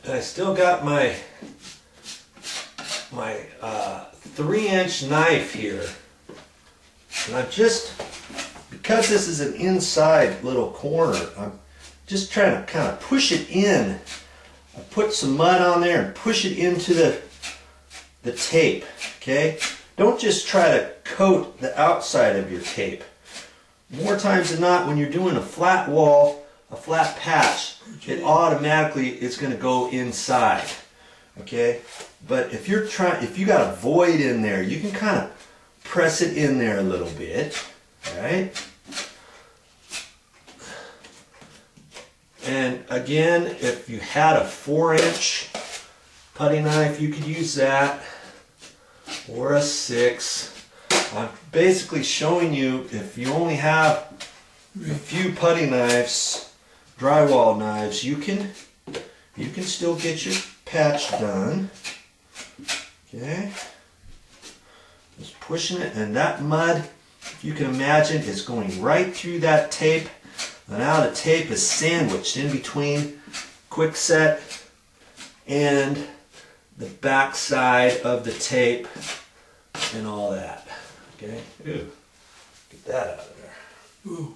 I still got my 3-inch knife here, and I'm just, because this is an inside little corner, I'm just trying to kind of push it in. I put some mud on there and push it into the tape, okay? Don't just try to coat the outside of your tape. More times than not, when you're doing a flat wall, a flat patch, it automatically is going to go inside, okay? But if you got a void in there, you can kind of press it in there a little bit, right? And again, if you had a 4-inch putty knife, you could use that, or a 6. I'm basically showing you, if you only have a few putty knives, drywall knives, you can still get your patch done. Okay, just pushing it, and that mud, if you can imagine, is going right through that tape. And now the tape is sandwiched in between quickset and the back side of the tape and all that. Okay, ooh, get that out of there. Ooh.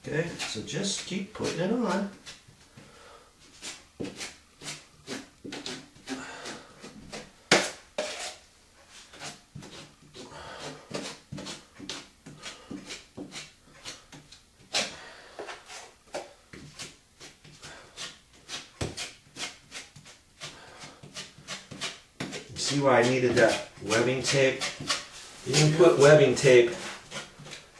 Okay, so just keep putting it on. See why I needed that webbing tape? You didn't put webbing tape.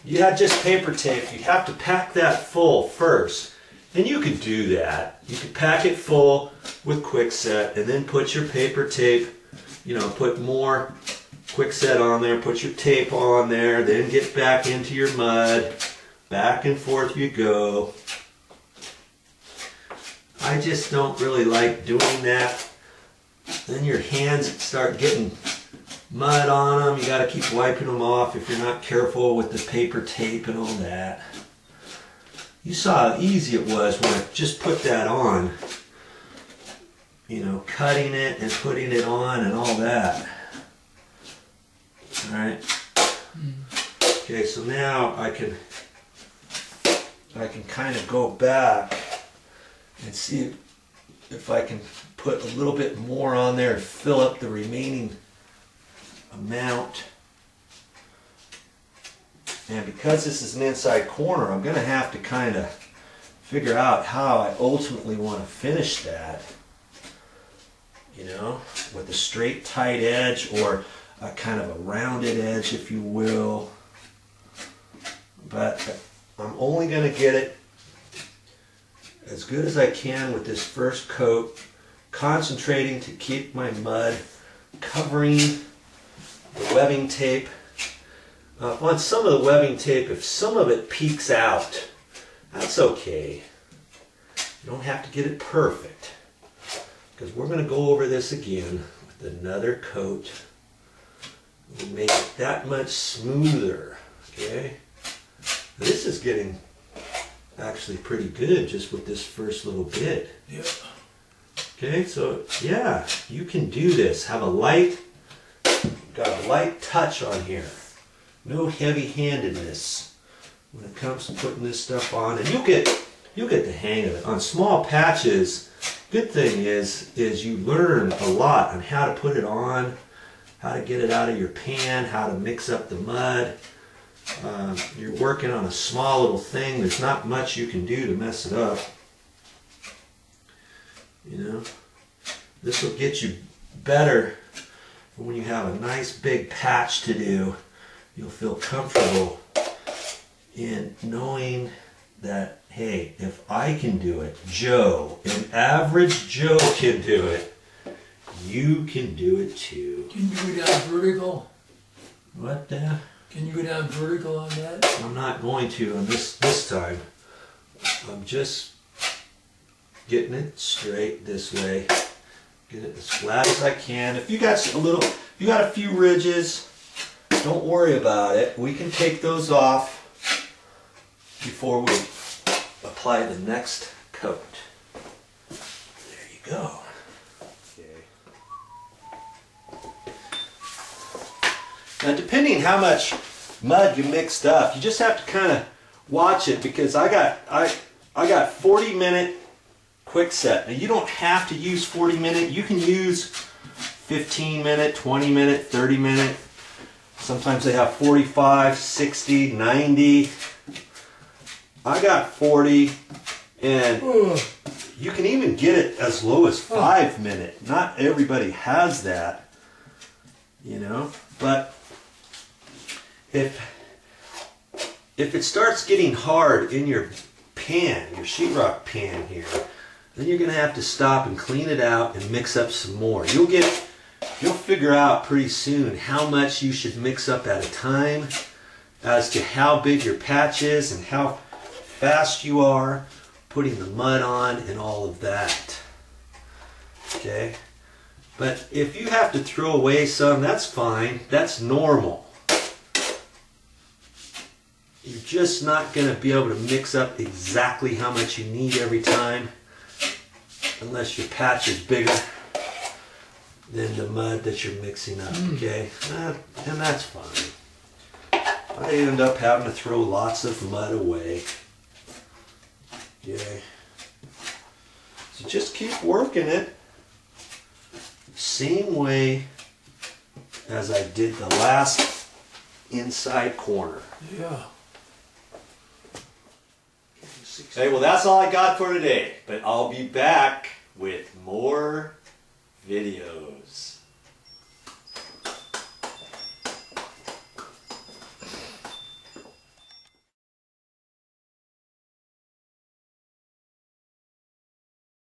You had just paper tape. You have to pack that full first. And you could do that. You could pack it full with quickset and then put your paper tape, you know, put more quickset on there, put your tape on there, then get back into your mud. Back and forth you go. I just don't really like doing that. Then your hands start getting mud on them. You got to keep wiping them off if you're not careful with the paper tape and all that. You saw how easy it was when I just put that on. You know, cutting it and putting it on and all that. Alright. Okay, so now I can kind of go back and see if I can put a little bit more on there and fill up the remaining amount. And because this is an inside corner, I'm going to have to kind of figure out how I ultimately want to finish that. You know, with a straight tight edge or a kind of a rounded edge, if you will. But I'm only going to get it as good as I can with this first coat, concentrating to keep my mud covering the webbing tape. On some of the webbing tape, if some of it peeks out, that's okay. You don't have to get it perfect, because we're going to go over this again with another coat. We'll make it that much smoother. Okay, this is getting actually pretty good just with this first little bit. Yep. Okay, so yeah, you can do this. Have a light, got a light touch on here. No heavy-handedness when it comes to putting this stuff on, and you'll get the hang of it. On small patches, good thing is you learn a lot on how to put it on, how to get it out of your pan, how to mix up the mud. You're working on a small little thing. There's not much you can do to mess it up. You know, this will get you better when you have a nice big patch to do. You'll feel comfortable in knowing that, hey, if I can do it, Joe, an average Joe can do it, you can do it too. Can you go down vertical? What the? Can you go down vertical on that? I'm not going to on this time. I'm just getting it straight this way. Get it as flat as I can. If you got a few ridges, don't worry about it. We can take those off before we apply the next coat. There you go. Now, depending how much mud you mixed up, you just have to kind of watch it, because I got 40-minute quickset. Now, you don't have to use 40-minute. You can use 15-minute, 20-minute, 30-minute. Sometimes they have 45, 60, 90. I got 40, and you can even get it as low as 5-minute. Not everybody has that, you know, but if it starts getting hard in your pan, your sheetrock pan here, then you're going to have to stop and clean it out and mix up some more. You'll figure out pretty soon how much you should mix up at a time, as to how big your patch is and how fast you are putting the mud on and all of that. Okay? But if you have to throw away some, that's fine. That's normal. You're just not going to be able to mix up exactly how much you need every time, unless your patch is bigger than the mud that you're mixing up, okay? And that's fine. I end up having to throw lots of mud away. Okay? So just keep working it same way as I did the last inside corner. Yeah. Hey, well, that's all I got for today, but I'll be back with more videos.